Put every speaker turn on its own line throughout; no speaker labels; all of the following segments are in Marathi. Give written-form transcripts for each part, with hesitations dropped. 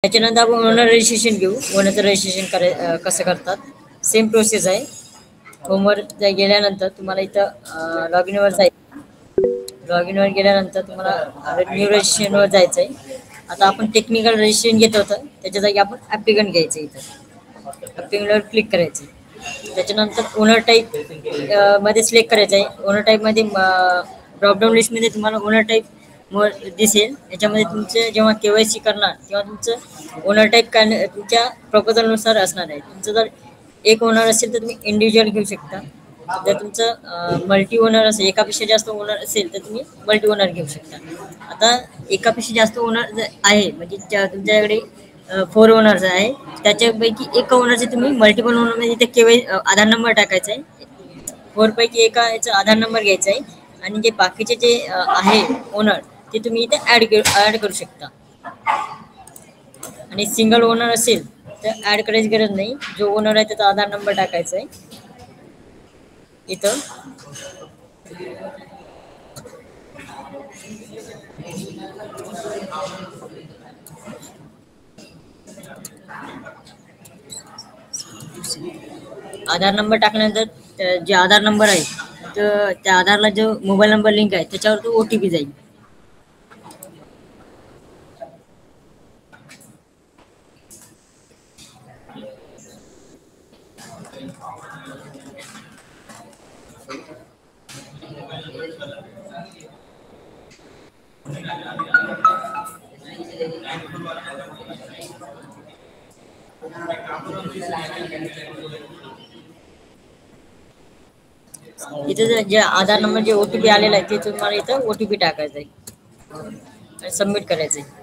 त्याच्यानंतर आपण ओनर रजिस्ट्रेशन घेऊ. ओनरचं रजिस्ट्रेशन कसं करतात, सेम प्रोसेस आहे. होमवर गेल्यानंतर तुम्हाला इथं लॉग इनवर जायचं. लॉग इनवर गेल्यानंतर तुम्हाला न्यू रजिस्ट्रेशनवर जायचं आहे. आता आपण टेक्निकल रजिस्ट्रेशन घेत होतं, त्याच्या जागी आपण ॲप्लिकंट घ्यायचं. इथं ॲप्लिकंटवर क्लिक करायचं. त्याच्यानंतर ओनर टाईप मध्ये सिलेक्ट करायचं आहे. ओनर टाईपमध्ये ड्रॉपडाऊन लिस्टमध्ये तुम्हाला ओनर टाईप दिसेल. याच्यामध्ये तुमचे जेव्हा KYC करणार तेव्हा तुमचं ओनर टाईप काय तुमच्या प्रपोजलनुसार असणार आहे. तुमचं जर एक ओनर असेल तर तुम्ही इंडिव्हिज्युअल घेऊ शकता. जर तुमचं मल्टी ओनर असेल, एकापेक्षा जास्त ओनर असेल तर तुम्ही मल्टी ओनर घेऊ शकता. आता एकापेक्षा जास्त ओनर आहे म्हणजे तुमच्याकडे 4 ओनर्स आहे, त्याच्यापैकी एका ओनरचे तुम्ही मल्टिपल ओनरमध्ये इथे आधार नंबर टाकायचा आहे. 4 पैकी एका याचा आधार नंबर घ्यायचा आहे आणि जे बाकीचे जे आहे ओनर ते तुम्ही इथे ऍड करू शकता. आणि सिंगल ओनर असेल तर ऍड करायची गरज नाही. जो ओनर आहे त्याचा आधार नंबर टाकायचा आहे इथं. आधार नंबर टाकल्यानंतर जे आधार नंबर आहे तर त्या आधारला जो मोबाईल नंबर लिंक आहे त्याच्यावर तो OTP जाईल. इथे जे आधार नंबर जे OTP आलेला आहे ते तुम्हाला इथं OTP टाकायचं आहे आणि सबमिट करायचं आहे.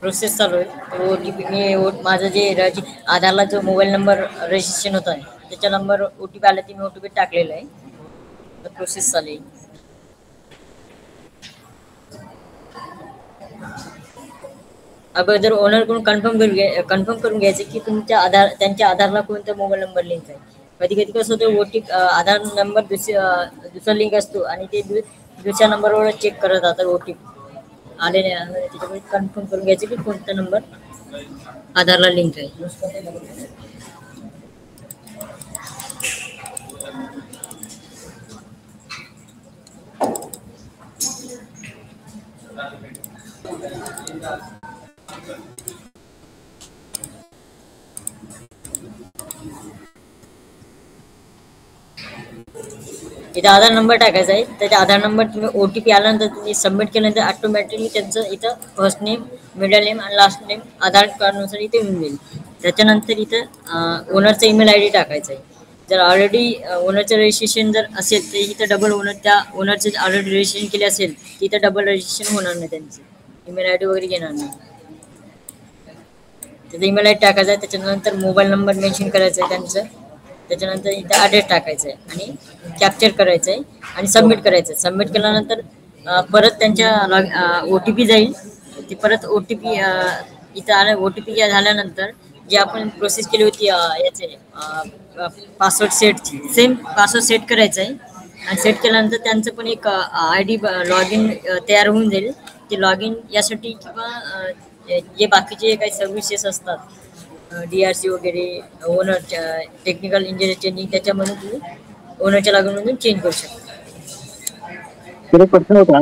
प्रोसेस चालू आहे. OTP मी माझं जे आधारला जो मोबाईल नंबर रजिस्ट्रेशन होत आहे त्याच्या नंबर OTP आला ते मी OTP टाकलेला आहे. प्रोसेस चालू आहे. अगोदर ओनर कडून कन्फर्म करून घ्यायचं की त्यांच्या आधारला कोणता मोबाईल नंबर लिंक आहे. कधी कधी कसं होतं OTP आधार नंबर दुसरा लिंक असतो आणि ते दुसऱ्या नंबरवर चेक करत राहतात OTP आलेले. त्याच्यामुळे कन्फर्म करून घ्यायचं की कोणता नंबर आधारला लिंक आहे. इथे आधार नंबर टाकायचा आहे. त्याच्या आधार नंबर तुम्ही OTP आल्यानंतर तुम्ही सबमिट केल्यानंतर ऑटोमॅटिकली त्यांचं इथं फर्स्ट नेम, मिडल नेम आणि लास्ट नेम आधार कार्डनुसार इथे येऊन जाईल. त्याच्यानंतर इथं ओनरचा ईमेल ID टाकायचा आहे. जर ऑलरेडी ओनरचं रजिस्ट्रेशन जर असेल तर इथं डबल त्या ओनरचं ऑलरेडी रजिस्ट्रेशन केले असेल तर इथं डबल रजिस्ट्रेशन होणार नाही. त्यांचं ईमेल ID वगैरे घेणार नाही. त्याचा ईमेल ID टाकायचा आहे. त्याच्यानंतर मोबाईल नंबर मेन्शन करायचा आहे त्यांचं. त्याच्यानंतर इथे ॲड्रेस टाकायचं आहे आणि कॅप्चर करायचं आहे आणि सबमिट करायचं आहे. सबमिट केल्यानंतर परत त्यांच्या OTP जाईल. ती परत OTP इथं आलं. OTP झाल्यानंतर जे आपण प्रोसेस केली होती याचे पासवर्ड सेटची सेम पासवर्ड सेट करायचं आहे. आणि सेट केल्यानंतर त्यांचं पण एक ID लॉग इन तयार होऊन जाईल. ते लॉग इन यासाठी किंवा जे बाकीचे काही सर्व्हिसेस असतात DRC वगैरे ओनर टेक्निकल इंजिनियर चेंजिंग त्याच्यामध्ये तुम्ही ओनरच्या लागून चेंज करू शकता.
प्रश्न होता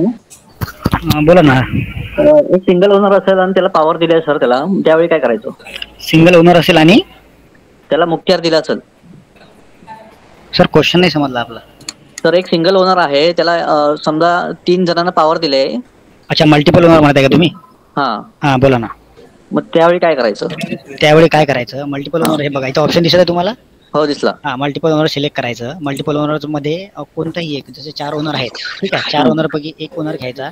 बोला ना.
एक सिंगल ओनर असेल आणि त्याला पॉवर दिले सर, त्याला त्यावेळी काय करायचं?
सिंगल ओनर असेल आणि
त्याला मुख्तियार दिला असेल
सर, क्वेश्चन नाही समजला आपला.
तर एक सिंगल ओनर आहे, त्याला समजा 3 जणांना पॉवर दिले.
अच्छा, मल्टिपल ओनर म्हणताय का तुम्ही?
हा
बोला ना.
मग त्यावेळी काय करायचं?
त्यावेळी काय करायचं? मल्टिपल ओनर, हे बघा इथं ऑप्शन दिसत आहे तुम्हाला.
हो, दिसला.
मल्टिपल ओनर सिलेक्ट करायचं. मल्टिपल ओनर मध्ये कोणताही एक, जसे 4 ओनर आहेत, ठीक आहे, 4 ओनर पैकी एक ओनर घ्यायचा.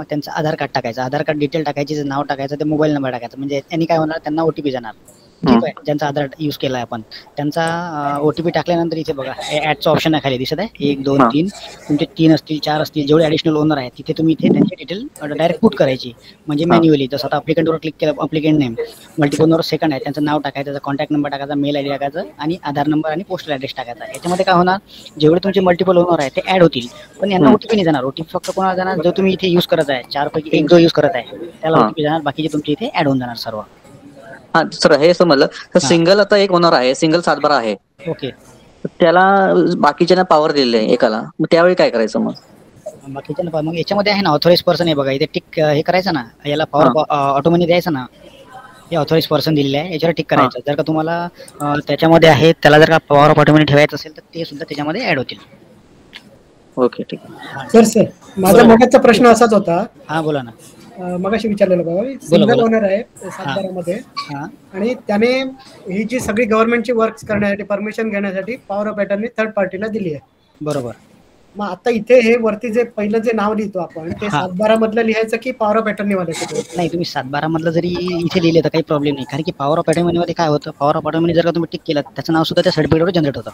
त्यांचं आधार कार्ड टाकायचं, आधार कार्ड डिटेल टाकायची, नाव टाकायचं, ते मोबाईल नंबर टाकायचा. म्हणजे त्यांनी काय होणार, त्यांना OTP जाणार. ठीक आहे, ज्यांचा आधार यूज केलाय आपण त्यांचा ओटीपी टाकल्यानंतर इथे बघा ऍडचं ऑप्शन आहे खाली दिसत आहे 1 2
हा.
3 तुमचे 3 असतील 4 असतील जेवढे ऍडिशनल ओनर आहेत तिथे तुम्ही इथे त्यांची डिटेल डायरेक्ट पुट करायची म्हणजे
हा.
मॅन्युअली. जसं आता अप्लिकंटवर क्लिक केलं applicant name multiple owner second आहे त्यांचं नाव टाकायचं त्याचा कॉन्टॅक्ट नंबर टाकायचा मेल आयडी टाकायचं आणि आधार नंबर आणि पोस्टल ऍड्रेस टाकायचा. याच्यामध्ये काय होणार जेवढे तुमचे मल्टिपल ओनर आहेत ते ऍड होतील पण यांना ओटीपी नाही जाणार. ओटीपी फक्त कोणाला जाणार जो तुम्ही इथे युज करत आहे 4 पैकी 1 जो युज करत आहे त्याला
हा.
ओटीपी जाणार बाकीचे तुमचे इथे ऍड होऊन जाणार सर्व.
हा सर हे समजलं तर
हा.
सिंगल आता एक ओनर आहे सिंगल 7/12 आहे
ओके
तर त्याला बाकीच्यांना पॉवर दिलेली आहे एकाला मग त्यावेळी काय करायचं मग
बाकीच्या ना मग याच्यामध्ये आहे ना ऑथोराइज पर्सन आहे बघा इथे टिक हे करायचं ना याला पॉवर ऑटो मनी द्यायचं ना हे ऑथोराइज पर्सन दिलेलं आहे याच्यावर टिक करायचं. जर का तुम्हाला त्याच्यामध्ये आहे त्याला जर का पॉवर ऑफ ऑटो मनी ठेवायचं असेल तर ते सुद्धा त्याच्यामध्ये ऍड होतील.
ओके ठीक आहे.
सर माझा मगाचा प्रश्न असाच होता.
हा बोला ना.
मगाशी विचारलेलं बाबा सिंगल
बोला.
ओनर आहे 7/12 मध्ये
हा
आणि त्याने ही जी सगळी गव्हर्नमेंटची वर्क करण्यासाठी परमिशन घेण्यासाठी पॉवर ऑफ अटर्नी थर्ड पार्टीला दिली आहे.
बरोबर.
मग आता इथे हे वरती जे पहिलं जे नाव लिहितो आपण ते
हा.
7/12 मधलं लिहायचं की पॉवर ऑफ अटर्नी वाल्याचं?
नाही तुम्ही 7/12 मधलं जरी इथे लिहिले तर काही प्रॉब्लेम नाही कारण की पॉवर ऑफ ऑटो मध्ये काय होतं पॉवर ऑफ ऑटो जर का तुम्ही टिक केलं त्याचं नाव सुद्धा त्या सर्टिफिकेटवर जनरेट होतं.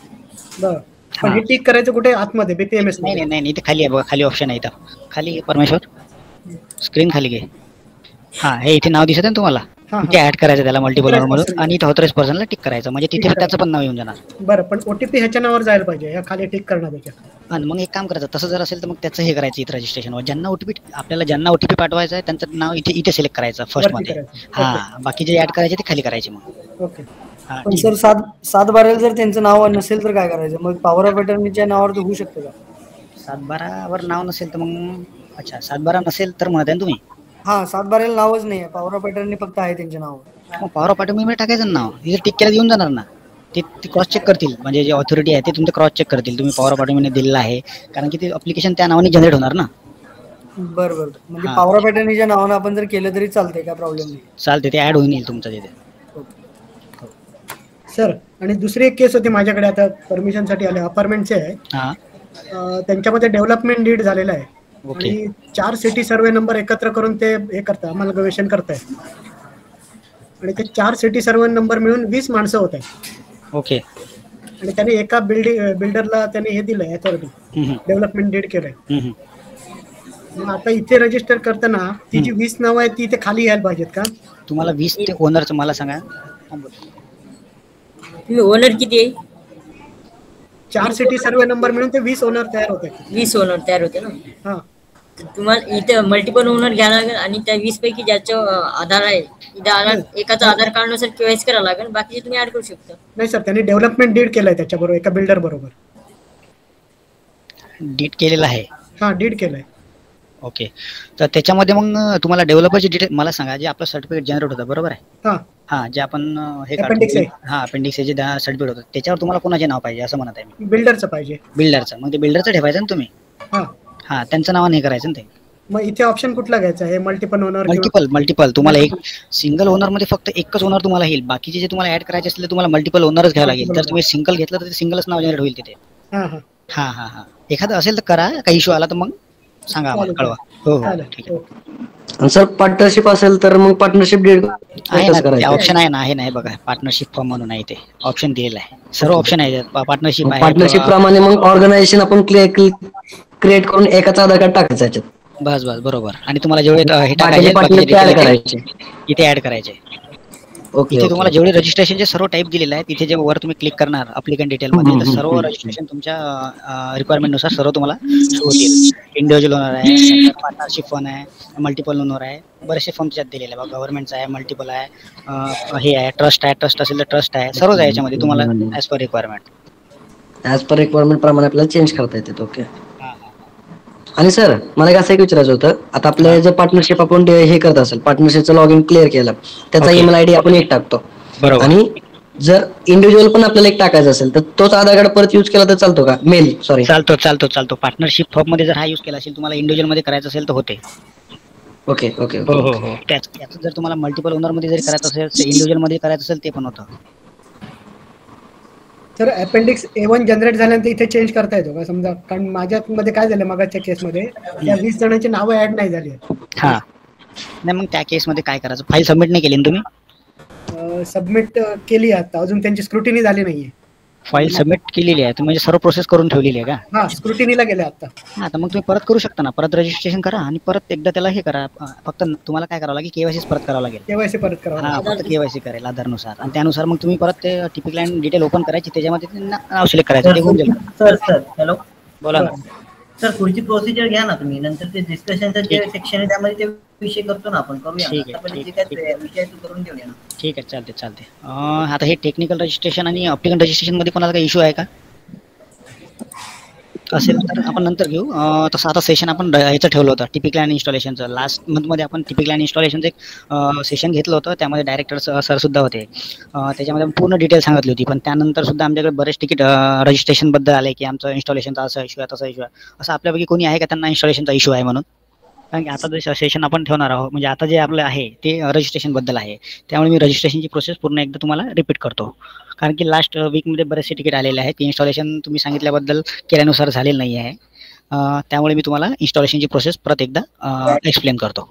बरं पण हे टिक करायचं कुठे आतमध्ये बीपीएमएस
नाही नाही नाही इथे खाली आहे बघा खाली ऑप्शन आहे इथं खाली परमेश्वर स्क्रीन खाली घे. हा हे इथे नाव दिसत आहे ना तुम्हाला इथे ऍड करायचं त्याला मल्टिपल ओनर मधून आणि इथे ऑथराइज पर्सनला टिक करायचं म्हणजे तिथे त्याचं पण नाव येऊन जाणार.
बरं पण ओटीपी ह्याच्या नावावर जायला पाहिजे या खाली टिक करण्यापेक्षा.
आणि मग एक काम करायचं तसं जर असेल तर मग त्याचं हे करायचं इथं रजिस्ट्रेशनवर ज्यांना ओटीपी पाठवायचं आहे त्यांचं नाव इथे सिलेक्ट करायचं फर्स्ट
वरती
मध्ये.
करायचं.
हा बाकी जे ऍड करायचे ते खाली करायचे मग.
ओके
हा
पण
ठीक
सर 7/12 जर त्यांचं नाव नसेल तर काय करायचं मग पॉवर ऑफ अटर्नीच्या नावावर तर होऊ शकतं का?
आहे. 7/12 वर नाव नसेल तर मग अच्छा 7/12 नसेल तर म्हणत आहे ना तुम्ही.
हा 7/12 नावच नाही आहे पॉवर ऑफ अटर्नी फक्त आहे त्यांच्या नावावर.
मग पॉवर ऑफ ऑटोमेटिक टाकायचं ना नाव इथे टिक केलं येऊन जाणार ना. ते क्रॉस चेक करतील म्हणजे जे ऑथॉरिटी आहे ते तुमचं क्रॉस चेक करतील तुम्ही पॉवर ऑफ ऑटोमेटिक दिलेलं आहे कारण की ते अप्लिकेशन त्या नावाने जनरेट होणार ना.
बरं बरं म्हणजे
हा.
पॉवर ऑफ अटर्नीच्या नावानं आपण जर केलं तरी चालतंय काय प्रॉब्लेम नाही.
चालते ते ऍड होऊन येईल तुमचं तिथे.
सर आणि दुसरी एक केस होती माझ्याकडे आता परमिशनसाठी आले अपार्टमेंटचे आहे.
हा
त्यांच्यामध्ये डेव्हलपमेंट लीड झालेला आहे
ओके
आणि 4 सिटी सर्वे नंबर एकत्र करून ते हे करतात अमलगवेषण करताय आणि ते 4 सिटी सर्वे नंबर मिळून 20 माणसं होत आहेत
ओके
आणि त्यांनी एका बिल्डरला त्यांनी हे दिलंय अथॉरिटी डेव्हलपमेंट लीड केलंय. मग आता इथे रजिस्टर करताना ती जी 20 नावं आहेत ती इथे खाली यायला पाहिजेत का?
तुम्हाला 20 ते ओनरचं मला सांगा.
तुम्ही ओनर किती आहे?
4 सिटी सर्वे नंबर मिळून ते 20 ओनर तयार होत आहेत.
20 ओनर तयार होते ना.
हा
तर तुम्हाला इथे मल्टिपल ओनर घ्यायला लागेल आणि त्या 20 पैकी ज्याचं आधार आहे इथे आधार एकाचा आधार कार्डनुसार केवायसी करावं लागेल बाकीचे तुम्ही ऍड करू शकता.
नाही सर त्यांनी डेव्हलपमेंट डीड केलंय त्याच्याबरोबर एका बिल्डर बरोबर.
डीट केलेलं आहे.
हा डीड केलंय.
ओके तर त्याच्यामध्ये मग तुम्हाला डेव्हलपरची डिटेल मला सांगा जे आपलं सर्टिफिकेट जनरेट होतं बरोबर आहे.
हा
हा जे आपण हे
Appendix आहे.
हा अपेंडिक्स जे सर्टिफिकेट होतं त्याच्यावर तुम्हाला कोणाचे नाव पाहिजे असं म्हणत आहे मी.
बिल्डरचं पाहिजे.
बिल्डरचं मग ते बिल्डरचं ठेवायचं ना तुम्ही.
हा
हा त्यांचं नाव नाही करायचं ना ते.
मग इथे ऑप्शन कुठला घ्यायचा आहे मल्टिपल ओनर?
मल्टिपल तुम्हाला एक सिंगल ओनर मध्ये फक्त एकच ओनर तुम्हाला येईल बाकीचे जे तुम्हाला ऍड करायचे असले तुम्हाला मल्टिपल ओनरच घ्यावं लागेल. जर तुम्ही सिंगल घेतलं तर ते सिंगलच नाव जनरेट होईल तिथे.
हा हा
हा हा हा एखादं असेल तर करा काही इश्यू आला तर मग सांगा आम्हाला कळवा. हो हो
चालेल.
ठीक आहे.
ओके.
आणि सर पार्टनरशिप असेल तर मग पार्टनरशिप डीड
आहे ना ते ऑप्शन आहे ना आहे ना बघा पार्टनरशिप फॉर्म म्हणून आहे ते ऑप्शन दिलेलं आहे सर्व ऑप्शन आहे पार्टनरशिप आहे.
पार्टनरशिप प्रमाणे मग ऑर्गनायझेशन आपण क्रिएट करून एकाच आधार कार्ड टाकायचं याच्यात.
बस बस बरोबर आणि तुम्हाला जेवढे हे
बाकीचे
टाकायचे
पार्टनर
बाकीचे
ऍड
detail
करायचे.
इथे ऍड करायचे.
ओके
इथे तुम्हाला जेवढे रजिस्ट्रेशनचे सर्व टाईप दिलेले आहे तिथे जे वर तुम्ही क्लिक करणार अप्लिकंट डिटेल मध्ये तर सर्व रजिस्ट्रेशन तुमच्या रिक्वायरमेंट नुसार सर्व तुम्हाला show होतील. इंडिव्हिज्युअल ओनर आहे पार्टनरशिप फंड आहे मल्टिपल ओनर आहे बरेचसे फॉर्म त्याच्यात दिलेले आहे गव्हर्नमेंटचा आहे मल्टिपल आहे हे आहे ट्रस्ट आहे ट्रस्ट असेल तर ट्रस्ट आहे सर्वच आहे याच्यामध्ये तुम्हाला as per requirement.
As per requirement प्रमाणे आपल्याला चेंज करता येते. ओके आणि सर मला एक असं एक विचारायचं होतं आता आपल्या जर पार्टनरशिप आपण हे करत असेल पार्टनरशिपचं लॉग इन क्लिअर केलं त्याचा
Okay.
ईमेल आयडी आपण एक टाकतो
बरोबर
आणि जर इंडिव्हिज्युअल पण आपल्याला एक टाकायचं असेल तर तोच आधार कार्ड परत युज केला तर चालतो का? मेल सॉरी
चालतो पार्टनरशिप फॉर्म मध्ये जर हा यूज केला असेल तुम्हाला इंडिव्हिज्युअल मध्ये करायचं असेल तर होते.
ओके ओके
हो हो हो त्याचं जर तुम्हाला मल्टिपल ओनर मध्ये जर करायचं असेल इंडिव्हिज्युअल मध्ये करायचं असेल ते पण होतं.
तर अपेंडिक्स A1 जनरेट झाल्यानंतर इथे चेंज करता येतो का समजा? कारण माझ्यामध्ये काय झालं मागाच्या केसमध्ये त्या 20 जणांची नावं ऍड नाही झाली आहेत.
हा नाही मग त्या केसमध्ये काय करायचं फाईल सबमिट नाही केली ना तुम्ही?
सबमिट केली आहे आता, अजून त्यांची स्क्रुटिनी झाली नाहीये.
फाईल सबमिट केलेली आहे तुम्ही, म्हणजे सर्व प्रोसेस करून ठेवलेली आहे का?
हा, स्क्रुटिनीला गेले आता.
हा, तर मग तुम्ही परत करू शकता ना, परत रजिस्ट्रेशन करा आणि परत एकदा त्याला हे करा. फक्त तुम्हाला काय करावं लागेल, केवायसी परत करावं लागेल.
केवायसी परत करावं
हा,
लागेल.
फक्त केवायसी करेल आधारनुसार, आणि त्यानुसार मग तुम्ही परत ते टिपिक लाईन डिटेल ओपन करायची, त्याच्यामध्ये ते नाव सिलेक्ट करायचं, ते होऊन जाईल.
सर हॅलो
बोला ना.
सर, पुढची प्रोसिजर घ्या ना तुम्ही, नंतर ते डिस्कशनचं जे सेक्शन आहे त्यामध्ये ते विषय करतो ना आपण, करूया
ठीक
ना.
आहे,
आता पहिले
ठीक
जे
आहे,
काय विषय आहे तो करून घेऊया ना.
ठीक आहे, चालते. आता हे टेक्निकल रजिस्ट्रेशन आणि अप्लिकंट रजिस्ट्रेशन मध्ये कोणाला काही इश्यू आहे का? असेल तर आपण नंतर घेऊ. तसं आता सेशन आपण ह्याचं ठेवलं होतं, टिपिक लाईन इन्स्टॉलेशनचं. लास्ट मंथमध्ये आपण टिपिक लाईन इन्स्टॉलेशनचं एक सेशन घेतलं होतं, त्यामध्ये डायरेक्टर सर सुद्धा होते. त्याच्यामध्ये आपण पूर्ण डिटेल सांगितली होती, पण त्यानंतर सुद्धा आमच्याकडे बरेच तिकीट रजिस्ट्रेशनबद्दल आले की आमचं इन्स्टॉलेशनचा असा इश्यू आहे, तसा इश्यू आहे. असं आपल्यापैकी कोणी आहे का त्यांना इन्स्टॉलेशनचा इश्यू आहे म्हणून? कारण की आता जे सेशन आपण ठेवणार आहोत, म्हणजे आता जे आपलं आहे ते रजिस्ट्रेशनबद्दल आहे, त्यामुळे मी रजिस्ट्रेशनची प्रोसेस पूर्ण एकदा तुम्हाला रिपीट करतो. कारण की लास्ट वीकमध्ये बरेचसे तिकीट आलेले आहेत, की इन्स्टॉलेशन तुम्ही सांगितल्याबद्दल केल्यानुसार झालेलं नाही आहे. त्यामुळे मी तुम्हाला इन्स्टॉलेशनची प्रोसेस परत एकदा एक्सप्लेन करतो.